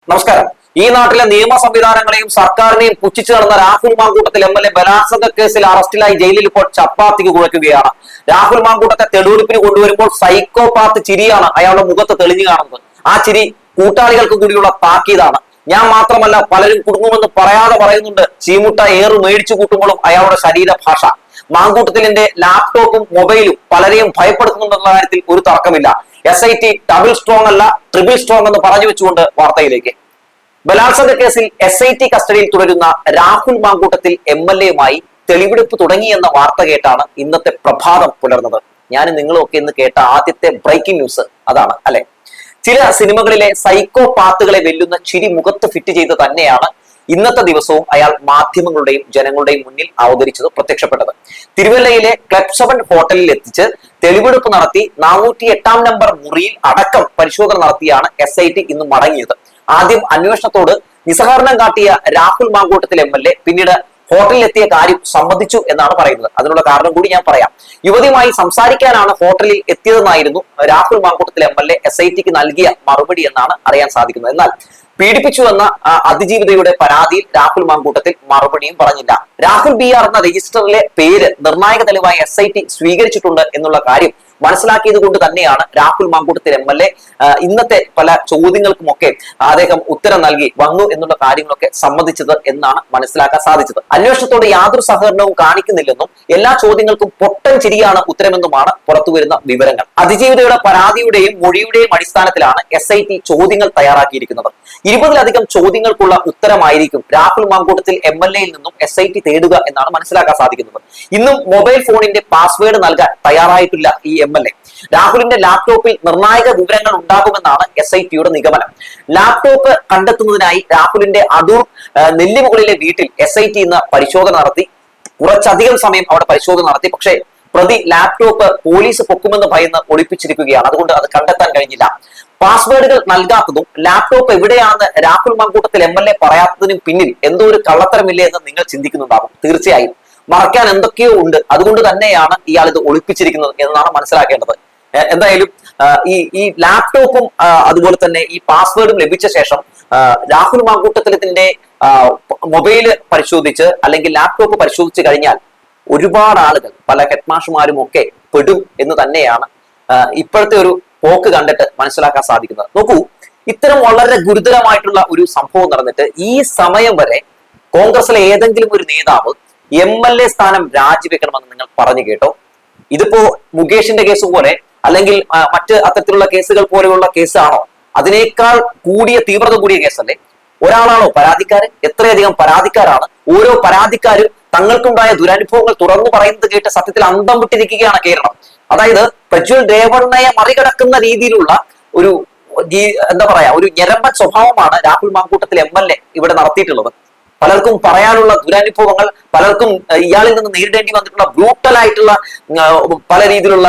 നമസ്കാരം. ഈ നാട്ടിലെ നിയമ സംവിധാനങ്ങളെയും സർക്കാരിനെയും പുച്ഛിച്ചു നടന്ന രാഹുൽ മാങ്കൂട്ടത്തിൽ എം.എൽ.എ ബലാത്സംഗ കേസിൽ അറസ്റ്റിലായി ജയിലിൽ ഇപ്പോൾ ചപ്പാത്തിക്ക് കുഴയ്ക്കുകയാണ്. രാഹുൽ മാങ്കൂട്ടത്തെ തെളിവെടുപ്പിന് കൊണ്ടുവരുമ്പോൾ സൈക്കോപാത്ത് ചിരിയാണ് അയാളുടെ മുഖത്ത് തെളിഞ്ഞു കാണുന്നത്. ആ ചിരി കൂട്ടാളികൾക്ക് കൂടിയുള്ള താക്കീതാണ്. ഞാൻ മാത്രമല്ല, പലരും കുടുങ്ങുമെന്ന് പറയാതെ പറയുന്നുണ്ട്. ചീമുട്ട ഏറ് മേടിച്ചു കൂട്ടുമ്പോഴും അയാളുടെ ശരീരഭാഷ. മാങ്കൂട്ടത്തിലിന്റെ ലാപ്ടോപ്പും മൊബൈലും പലരെയും ഭയപ്പെടുത്തുന്നുണ്ടെന്ന കാര്യത്തിൽ ഒരു തർക്കമില്ല. SIT ഡബിൾ സ്ട്രോങ് അല്ല, ട്രിപ്പിൾ സ്ട്രോങ് എന്ന് പറഞ്ഞു വെച്ചുകൊണ്ട് വാർത്തയിലേക്ക്. ബലാത്സംഗ കേസിൽ SIT കസ്റ്റഡിയിൽ തുടരുന്ന രാഹുൽ മാങ്കൂട്ടത്തിൽ MLA-യുമായി തെളിവെടുപ്പ് തുടങ്ങിയെന്ന വാർത്ത കേട്ടാണ് ഇന്നത്തെ പ്രഭാതം പുലർന്നത്. ഞാൻ നിങ്ങളൊക്കെ ഇന്ന് കേട്ട ആദ്യത്തെ ബ്രേക്കിംഗ് ന്യൂസ് അതാണ്, അല്ലെ? ചില സിനിമകളിലെ സൈക്കോപാത്തുകളെ വെല്ലുന്ന ചിരി മുഖത്ത് ഫിറ്റ് ചെയ്ത് തന്നെയാണ് ഇന്നത്തെ ദിവസവും അയാൾ മാധ്യമങ്ങളുടെയും ജനങ്ങളുടെയും മുന്നിൽ അവതരിച്ചത്, പ്രത്യക്ഷപ്പെട്ടത്. തിരുവല്ലയിലെ ക്ലബ് 7 ഹോട്ടലിൽ എത്തിച്ച് തെളിവെടുപ്പ് നടത്തി 408 നമ്പർ മുറിയിൽ അടക്കം പരിശോധന നടത്തിയാണ് SIT ഇന്ന് മടങ്ങിയത്. ആദ്യം അന്വേഷണത്തോട് നിസ്സഹകരണം കാട്ടിയ രാഹുൽ മാങ്കൂട്ടത്തിൽ MLA പിന്നീട് ഹോട്ടലിൽ എത്തിയ കാര്യം സമ്മതിച്ചു എന്നാണ് പറയുന്നത്. അതിനുള്ള കാരണം കൂടി ഞാൻ പറയാം. യുവതിയുമായി സംസാരിക്കാനാണ് ഹോട്ടലിൽ എത്തിയതെന്നായിരുന്നു രാഹുൽ മാങ്കൂട്ടത്തിൽ MLA SITക്ക് നൽകിയ മറുപടി എന്നാണ് അറിയാൻ സാധിക്കുന്നത്. എന്നാൽ പീഡിപ്പിച്ചു എന്ന അതിജീവിതയുടെ പരാതിയിൽ രാഹുൽ മാങ്കൂട്ടത്തിൽ മറുപടിയും പറഞ്ഞില്ല. രാഹുൽ BR എന്ന രജിസ്റ്ററിലെ പേര് നിർണായക തെളിവായി SIT സ്വീകരിച്ചിട്ടുണ്ട് എന്നുള്ള കാര്യം മനസ്സിലാക്കിയത് കൊണ്ട് തന്നെയാണ് രാഹുൽ മാങ്കൂട്ടത്തിൽ MLA ഇന്നത്തെ പല ചോദ്യങ്ങൾക്കുമൊക്കെ അദ്ദേഹം ഉത്തരം നൽകി വന്നു എന്നുള്ള കാര്യങ്ങളൊക്കെ സമ്മതിച്ചത് എന്നാണ് മനസ്സിലാക്കാൻ സാധിച്ചത്. അന്വേഷണത്തോട് യാതൊരു സഹകരണവും കാണിക്കുന്നില്ലെന്നും എല്ലാ ചോദ്യങ്ങൾക്കും പൊട്ടൻ ചിരിയാണ് ഉത്തരമെന്നുമാണ് പുറത്തുവരുന്ന വിവരങ്ങൾ. അതിജീവിതയുടെ പരാതിയുടെയും മൊഴിയുടെയും അടിസ്ഥാനത്തിലാണ് SIT ചോദ്യങ്ങൾ തയ്യാറാക്കിയിരിക്കുന്നത്. 20-ലധികം ചോദ്യങ്ങൾക്കുള്ള ഉത്തരമായിരിക്കും രാഹുൽ മാങ്കൂട്ടത്തിൽ MLA-യിൽ നിന്നും SIT തേടുക എന്നാണ് മനസ്സിലാക്കാൻ സാധിക്കുന്നത്. ഇന്നും മൊബൈൽ ഫോണിന്റെ പാസ്വേഡ് നൽകാൻ തയ്യാറായിട്ടില്ല ഈ MLA. രാഹുലിന്റെ ലാപ്ടോപ്പിൽ നിർണായക വിവരങ്ങൾ ഉണ്ടാകുമെന്നാണ് SITയുടെ നിഗമനം. ലാപ്ടോപ്പ് കണ്ടെത്തുന്നതിനായി രാഹുലിന്റെ അടൂർ നെല്ലിമുകളിലെ വീട്ടിൽ SIT ഇന്ന് പരിശോധന നടത്തി. കുറച്ചധികം സമയം അവിടെ പരിശോധന നടത്തി. പക്ഷേ പ്രതി ലാപ്ടോപ്പ് പോലീസ് പൊക്കുമെന്ന് ഭയന്ന് ഒളിപ്പിച്ചിരിക്കുകയാണ്. അതുകൊണ്ട് അത് കണ്ടെത്താൻ കഴിഞ്ഞില്ല. പാസ്വേഡുകൾ നൽകാത്തതും ലാപ്ടോപ്പ് എവിടെയാണെന്ന് രാഹുൽ മാങ്കൂട്ടത്തിൽ MLA പറയാത്തതിനും പിന്നിൽ എന്തോ ഒരു കള്ളത്തരമില്ലേ എന്ന് നിങ്ങൾ ചിന്തിക്കുന്നുണ്ടാകും. തീർച്ചയായും മറക്കാൻ എന്തൊക്കെയോ ഉണ്ട്. അതുകൊണ്ട് തന്നെയാണ് ഇയാൾ ഇത് ഒളിപ്പിച്ചിരിക്കുന്നത് എന്നാണ് മനസ്സിലാക്കേണ്ടത്. എന്തായാലും ഈ ലാപ്ടോപ്പും അതുപോലെ തന്നെ ഈ പാസ്വേഡും ലഭിച്ച ശേഷം രാഹുൽ മാങ്കൂട്ടത്തിലിന്റെ മൊബൈല് പരിശോധിച്ച് അല്ലെങ്കിൽ ലാപ്ടോപ്പ് പരിശോധിച്ച് കഴിഞ്ഞാൽ ഒരുപാട് ആളുകൾ, പല ഹെഡ്മാഷുമാരും ഒക്കെ പെടും എന്ന് തന്നെയാണ് ഇപ്പോഴത്തെ ഒരു പോക്ക് കണ്ടിട്ട് മനസ്സിലാക്കാൻ സാധിക്കുന്നത്. നോക്കൂ, ഇത്തരം വളരെ ഗുരുതരമായിട്ടുള്ള ഒരു സംഭവം നടന്നിട്ട് ഈ സമയം വരെ കോൺഗ്രസിലെ ഏതെങ്കിലും ഒരു നേതാവ് MLA സ്ഥാനം രാജിവെക്കണമെന്ന് നിങ്ങൾ പറഞ്ഞു കേട്ടോ? ഇതിപ്പോ മുകേഷിന്റെ കേസ് പോലെ അല്ലെങ്കിൽ മറ്റ് അത്തരത്തിലുള്ള കേസുകൾ പോലെയുള്ള കേസാണോ? അതിനേക്കാൾ കൂടിയ തീവ്രത കൂടിയ കേസല്ലേ? ഒരാളാണോ പരാതിക്കാരൻ? എത്രയധികം പരാതിക്കാരാണ്. ഓരോ പരാതിക്കാരും തങ്ങൾക്കുണ്ടായ ദുരനുഭവങ്ങൾ തുറന്നു പറയുന്നത് കേട്ട് സത്യത്തിൽ അന്തം വിട്ടിരിക്കുകയാണ് കേരളം. അതായത് പ്രജ്വൽ രേവണ്ണയെ മറികടക്കുന്ന രീതിയിലുള്ള ഒരു എന്താ പറയാ, ഒരു ഞരമ്പൻ സ്വഭാവമാണ് രാഹുൽ മാങ്കൂട്ടത്തിൽ MLA ഇവിടെ നടത്തിയിട്ടുള്ളത്. പലർക്കും പറയാനുള്ള ദുരനുഭവങ്ങൾ, പലർക്കും ഇയാളിൽ നിന്ന് നേരിടേണ്ടി വന്നിട്ടുള്ള ബ്രൂട്ടൽ ആയിട്ടുള്ള പല രീതിയിലുള്ള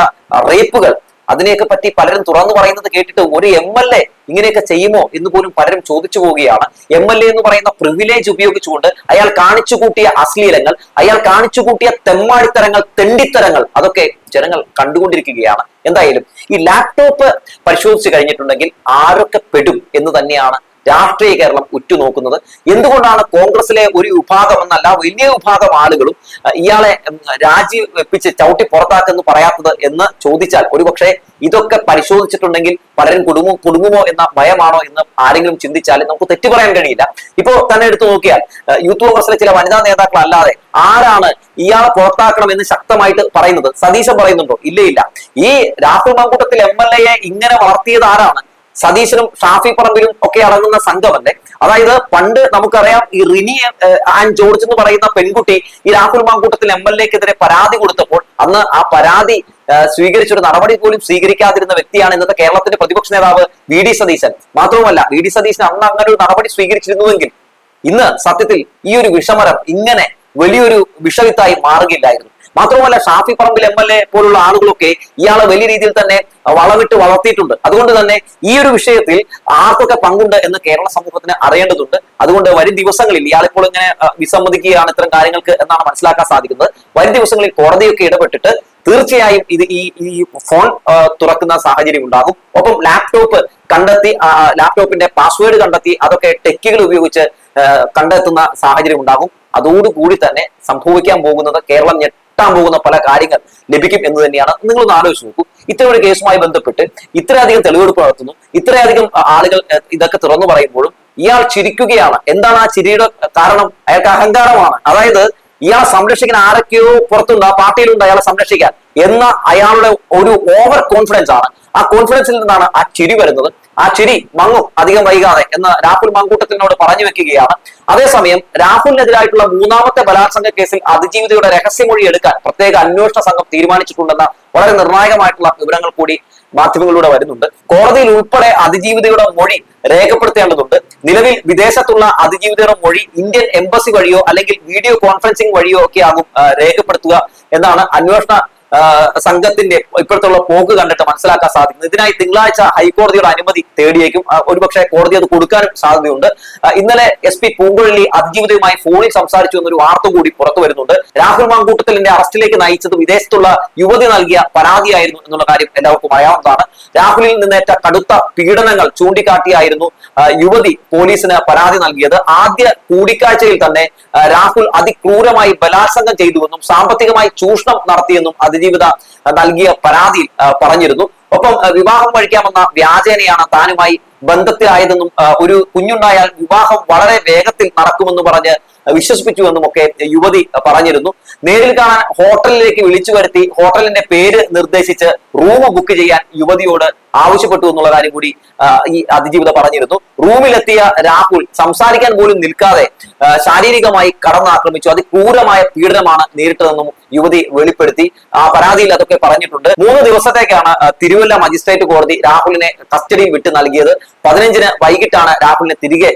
റേപ്പുകൾ, അതിനെയൊക്കെ പറ്റി പലരും തുറന്നു പറയുന്നത് കേട്ടിട്ട് ഒരു MLA ഇങ്ങനെയൊക്കെ ചെയ്യുമോ എന്ന് പോലും പലരും ചോദിച്ചു പോവുകയാണ്. MLA എന്ന് പറയുന്ന പ്രിവിലേജ് ഉപയോഗിച്ചുകൊണ്ട് അയാൾ കാണിച്ചു കൂട്ടിയ അശ്ലീലങ്ങൾ, അയാൾ കാണിച്ചു കൂട്ടിയ തെമ്മാടിത്തരങ്ങൾ, തെണ്ടിത്തരങ്ങൾ, അതൊക്കെ ജനങ്ങൾ കണ്ടുകൊണ്ടിരിക്കുകയാണ്. എന്തായാലും ഈ ലാപ്ടോപ്പ് പരിശോധിച്ചു കഴിഞ്ഞിട്ടുണ്ടെങ്കിൽ ആരൊക്കെ പെടും എന്ന് തന്നെയാണ് രാഷ്ട്രീയ കേരളം ഉറ്റുനോക്കുന്നത്. എന്തുകൊണ്ടാണ് കോൺഗ്രസിലെ ഒരു വിഭാഗം എന്നല്ല വലിയ വിഭാഗം ആളുകളും ഇയാളെ രാജിവെപ്പിച്ച് ചവിട്ടി പുറത്താക്കെന്ന് പറയാത്തത് എന്ന് ചോദിച്ചാൽ ഒരുപക്ഷെ ഇതൊക്കെ പരിശോധിച്ചിട്ടുണ്ടെങ്കിൽ പലരും കുടുങ്ങുമോ എന്ന ഭയമാണോ എന്ന് ആരെങ്കിലും ചിന്തിച്ചാലും നമുക്ക് തെറ്റു പറയാൻ കഴിയില്ല. ഇപ്പോ തന്നെ എടുത്തു നോക്കിയാൽ യൂത്ത് കോൺഗ്രസിലെ ചില വനിതാ നേതാക്കൾ അല്ലാതെ ആരാണ് ഇയാളെ പുറത്താക്കണം എന്ന് ശക്തമായിട്ട് പറയുന്നത്? സതീശൻ പറയുന്നുണ്ടോ? ഇല്ല. ഈ രാഹുൽ മാങ്കൂട്ടത്തിൽ MLA ഇങ്ങനെ വളർത്തിയത് ആരാണ്? സതീശനും ഷാഫി പറമ്പിലും ഒക്കെ അടങ്ങുന്ന സംഘമല്ലേ? അതായത് പണ്ട് നമുക്കറിയാം, ഈ റിനി ആൻഡ് ജോർജ് എന്ന് പറയുന്ന പെൺകുട്ടി ഈ രാഹുൽ മാങ്കൂട്ടത്തിൽ MLA-ക്കെതിരെ പരാതി കൊടുത്തപ്പോൾ അന്ന് ആ പരാതി സ്വീകരിച്ചൊരു നടപടി പോലും സ്വീകരിക്കാതിരുന്ന വ്യക്തിയാണ് ഇന്നത്തെ കേരളത്തിന്റെ പ്രതിപക്ഷ നേതാവ് VD സതീശൻ. മാത്രവുമല്ല, VD സതീശൻ അന്ന് അങ്ങനെ ഒരു നടപടി സ്വീകരിച്ചിരുന്നുവെങ്കിൽ ഇന്ന് സത്യത്തിൽ ഈ ഒരു വിഷമരം ഇങ്ങനെ വലിയൊരു വിഷവിത്തായി മാറുകയില്ലായിരുന്നു. മാത്രമല്ല ഷാഫി പറമ്പിൽ MLA പോലുള്ള ആളുകളൊക്കെ ഇയാളെ വലിയ രീതിയിൽ തന്നെ വളമിട്ട് വളർത്തിയിട്ടുണ്ട്. അതുകൊണ്ട് തന്നെ ഈ ഒരു വിഷയത്തിൽ ആർക്കൊക്കെ പങ്കുണ്ട് എന്ന് കേരള സമൂഹത്തിന് അറിയേണ്ടതുണ്ട്. അതുകൊണ്ട് വരും ദിവസങ്ങളിൽ ഇയാളിപ്പോൾ ഇങ്ങനെ വിസമ്മതിക്കുകയാണ് ഇത്തരം കാര്യങ്ങൾക്ക് എന്നാണ് മനസ്സിലാക്കാൻ സാധിക്കുന്നത്. വരും ദിവസങ്ങളിൽ കോടതിയൊക്കെ ഇടപെട്ടിട്ട് തീർച്ചയായും ഈ ഫോൺ തുറക്കുന്ന സാഹചര്യം ഉണ്ടാകും. ഒപ്പം ലാപ്ടോപ്പ് കണ്ടെത്തി ലാപ്ടോപ്പിന്റെ പാസ്വേഡ് കണ്ടെത്തി അതൊക്കെ ടെക്കുകൾ ഉപയോഗിച്ച് കണ്ടെത്തുന്ന സാഹചര്യം ഉണ്ടാകും. അതോടുകൂടി തന്നെ സംഭവിക്കാൻ പോകുന്നത് കേരളം ഞെട്ടാൻ പോകുന്ന പല കാര്യങ്ങൾ ലഭിക്കും എന്ന് തന്നെയാണ്. നിങ്ങളൊന്ന് ആലോചിച്ച് നോക്കൂ. ഇത്തരം ഒരു കേസുമായി ബന്ധപ്പെട്ട് ഇത്രയധികം തെളിവെടുപ്പ് നടത്തുന്നു, ഇത്രയധികം ആളുകൾ ഇതൊക്കെ തുറന്നു പറയുമ്പോഴും ഇയാൾ ചിരിക്കുകയാണ്. എന്താണ് ആ ചിരിയുടെ കാരണം? അയാൾക്ക് അഹങ്കാരമാണ്. അതായത് ഇയാളെ സംരക്ഷിക്കാൻ ആരൊക്കെയോ പുറത്തുണ്ട്, ആ പാർട്ടിയിലുണ്ട് അയാളെ സംരക്ഷിക്കാൻ എന്ന അയാളുടെ ഒരു ഓവർ കോൺഫിഡൻസ് ആണ്. ആ കോൺഫിഡൻസിൽ നിന്നാണ് ആ ചിരി വരുന്നത്. ആ ചിരി മങ്ങും അധികം വൈകാതെ എന്ന് രാഹുൽ മാങ്കൂട്ടത്തിനോട് പറഞ്ഞു വെക്കുകയാണ്. അതേസമയം രാഹുലിനെതിരായിട്ടുള്ള 3ാമത്തെ ബലാത്സംഗ കേസിൽ അതിജീവിതയുടെ രഹസ്യമൊഴി എടുക്കാൻ പ്രത്യേക അന്വേഷണ സംഘം തീരുമാനിച്ചിട്ടുണ്ടെന്ന വളരെ നിർണായകമായിട്ടുള്ള വിവരങ്ങൾ കൂടി മാധ്യമങ്ങളിലൂടെ വരുന്നുണ്ട്. കോടതിയിൽ ഉൾപ്പെടെ അതിജീവിതയുടെ മൊഴി രേഖപ്പെടുത്തേണ്ടതുണ്ട്. നിലവിൽ വിദേശത്തുള്ള അതിജീവിതയുടെ മൊഴി ഇന്ത്യൻ എംബസി വഴിയോ അല്ലെങ്കിൽ വീഡിയോ കോൺഫറൻസിംഗ് വഴിയോ ഒക്കെ ആകും രേഖപ്പെടുത്തുക എന്നാണ് അന്വേഷണ സംഘത്തിന്റെ ഇപ്പോഴത്തുള്ള പോക്ക് കണ്ടിട്ട് മനസ്സിലാക്കാൻ സാധിക്കുന്നത്. ഇതിനായി തിങ്കളാഴ്ച ഹൈക്കോടതിയുടെ അനുമതി തേടിയേക്കും. ഒരുപക്ഷെ കോടതി അത് കൊടുക്കാനും സാധ്യതയുണ്ട്. ഇന്നലെ SP പൂങ്കുഴലി അതിജീവിതയുമായി ഫോണിൽ സംസാരിച്ചു എന്നൊരു വാർത്ത കൂടി പുറത്തു വരുന്നുണ്ട്. രാഹുൽ മാങ്കൂട്ടത്തിലിന്റെ അറസ്റ്റിലേക്ക് നയിച്ചത് വിദേശത്തുള്ള യുവതി നൽകിയ പരാതിയായിരുന്നു എന്നുള്ള കാര്യം എല്ലാവർക്കും അറിയാവുന്നതാണ്. രാഹുലിൽ നിന്നേറ്റ കടുത്ത പീഡനങ്ങൾ ചൂണ്ടിക്കാട്ടിയായിരുന്നു യുവതി പോലീസിന് പരാതി നൽകിയത്. ആദ്യ കൂടിക്കാഴ്ചയിൽ തന്നെ രാഹുൽ അതിക്രൂരമായി ബലാത്സംഗം ചെയ്തുവെന്നും സാമ്പത്തികമായി ചൂഷണം നടത്തിയെന്നും അതിജീവിത നൽകിയ പരാതിയിൽ പറഞ്ഞിരുന്നു. ഒപ്പം വിവാഹം കഴിക്കാമെന്ന വ്യാജേനയാണ് താനുമായി ബന്ധത്തിലായതെന്നും ഒരു കുഞ്ഞുണ്ടായാൽ വിവാഹം വളരെ വേഗത്തിൽ നടക്കുമെന്ന് പറഞ്ഞ് വിശ്വസിപ്പിച്ചുവെന്നും ഒക്കെ യുവതി പറഞ്ഞിരുന്നു. നേരിൽ കാണാൻ ഹോട്ടലിലേക്ക് വിളിച്ചു വരുത്തി ഹോട്ടലിന്റെ പേര് നിർദ്ദേശിച്ച് റൂം ബുക്ക് ചെയ്യാൻ യുവതിയോട് ആവശ്യപ്പെട്ടു എന്നുള്ള കാര്യം കൂടി ഈ അതിജീവിത പറഞ്ഞിരുന്നു. റൂമിലെത്തിയ രാഹുൽ സംസാരിക്കാൻ പോലും നിൽക്കാതെ ശാരീരികമായി കടന്നാക്രമിച്ചു. അതിക്രൂരമായ പീഡനമാണ് നേരിട്ടതെന്നും യുവതി വെളിപ്പെടുത്തി. ആ പരാതിയിൽ അതൊക്കെ പറഞ്ഞിട്ടുണ്ട്. 3 ദിവസത്തേക്കാണ് തിരുവല്ല മജിസ്ട്രേറ്റ് കോടതി രാഹുലിനെ കസ്റ്റഡിയിൽ വിട്ട് നൽകിയത്. 15-ന് വൈകിട്ടാണ് രാഹുലിനെ തിരികെ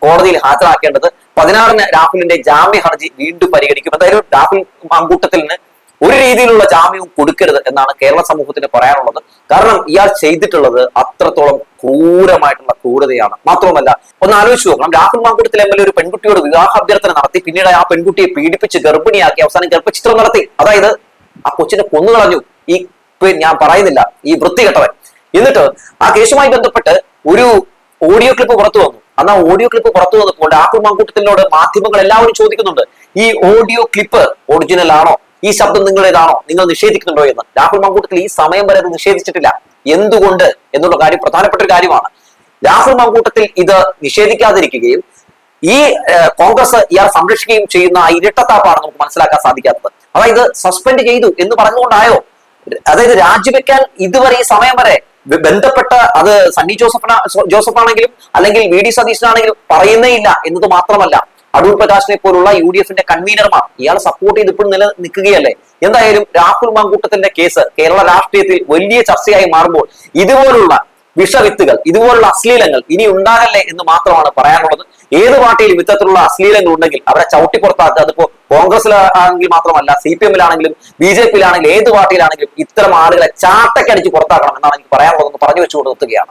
കോടതിയിൽ ഹാജരാക്കേണ്ടത്. 16-ന് രാഹുലിന്റെ ജാമ്യ ഹർജി വീണ്ടും പരിഗണിക്കും. എന്തായാലും രാഹുൽ മാങ്കൂട്ടത്തിന് ഒരു രീതിയിലുള്ള ജാമ്യവും കൊടുക്കരുത് എന്നാണ് കേരള സമൂഹത്തിന് പറയാനുള്ളത്. കാരണം ഇയാൾ ചെയ്തിട്ടുള്ളത് അത്രത്തോളം ക്രൂരമായിട്ടുള്ള ക്രൂരതയാണ്. മാത്രമല്ല ഒന്ന് ആലോചിച്ച് നോക്കണം, രാഹുൽ മാങ്കൂട്ടത്തിൽ MLA ഒരു പെൺകുട്ടിയോട് വിവാഹാഭ്യർത്ഥന നടത്തി, പിന്നീട് ആ പെൺകുട്ടിയെ പീഡിപ്പിച്ച് ഗർഭിണിയാക്കി, അവസാനം ഗർഭചിത്രം നടത്തി. അതായത് ആ കൊച്ചിനെ കൊന്നുകളഞ്ഞു. ഞാൻ പറയുന്നില്ല, ഈ വൃത്തികെട്ടവൻ. എന്നിട്ട് ആ കേസുമായി ബന്ധപ്പെട്ട് ഒരു ഓഡിയോ ക്ലിപ്പ് പുറത്തു വന്നു. അന്ന് ആ ഓഡിയോ ക്ലിപ്പ് പുറത്തു വന്നപ്പോൾ രാഹുൽ മാങ്കൂട്ടത്തിനോട് മാധ്യമങ്ങൾ എല്ലാവരും ചോദിക്കുന്നുണ്ട്, ഈ ഓഡിയോ ക്ലിപ്പ് ഒറിജിനൽ ആണോ, ഈ ശബ്ദം നിങ്ങളുടേതാണോ, നിങ്ങൾ നിഷേധിക്കുന്നുണ്ടോ എന്ന്. രാഹുൽ മാങ്കൂട്ടത്തിൽ ഈ സമയം വരെ അത് നിഷേധിച്ചിട്ടില്ല. എന്തുകൊണ്ട് എന്നുള്ള കാര്യം പ്രധാനപ്പെട്ട ഒരു കാര്യമാണ്. രാഹുൽ മാങ്കൂട്ടത്തിൽ ഇത് നിഷേധിക്കാതിരിക്കുകയും ഈ കോൺഗ്രസ് ഇയാൾ സംരക്ഷിക്കുകയും ചെയ്യുന്ന ഇരട്ടത്താപ്പാണ് നമുക്ക് മനസ്സിലാക്കാൻ സാധിക്കാത്തത്. അതായത് സസ്പെൻഡ് ചെയ്തു എന്ന് പറഞ്ഞുകൊണ്ടായോ? അതായത് രാജിവെക്കാൻ ഇതുവരെ ഈ സമയം വരെ ബന്ധപ്പെട്ട അത് സണ്ണി ജോസഫ് ആണെങ്കിലും അല്ലെങ്കിൽ VD സതീശനാണെങ്കിലും പറയുന്നേ ഇല്ല എന്നത് മാത്രമല്ല, അടൂർ പ്രകാശിനെ പോലുള്ള UDF-ന്റെ കൺവീനർമാർ ഇയാളെ സപ്പോർട്ട് ചെയ്ത് ഇപ്പോഴും നിൽക്കുകയല്ലേ. എന്തായാലും രാഹുൽ മാങ്കൂട്ടത്തിന്റെ കേസ് കേരള രാഷ്ട്രീയത്തിൽ വലിയ ചർച്ചയായി മാറുമ്പോൾ ഇതുപോലുള്ള വിഷവിത്തുകൾ, ഇതുപോലുള്ള അശ്ലീലങ്ങൾ ഇനി ഉണ്ടാകല്ലേ എന്ന് മാത്രമാണ് പറയാനുള്ളത്. ഏത് പാർട്ടിയിലും ഇത്തരത്തിലുള്ള അശ്ലീലങ്ങൾ ഉണ്ടെങ്കിൽ അവരെ ചവിട്ടിപ്പുറത്താക്കുക. അതിപ്പോ കോൺഗ്രസിലാണെങ്കിൽ മാത്രമല്ല, CPM-ലാണെങ്കിലും BJP-യിലാണെങ്കിലും ഏത് പാർട്ടിയിലാണെങ്കിലും ഇത്തരം ആളുകളെ ചാട്ടക്കടിച്ച് പുറത്താക്കണം എന്നാണ് എനിക്ക് പറയാനുള്ളതെന്ന് പറഞ്ഞു വെച്ചുകൊണ്ട് നിർത്തുകയാണ്.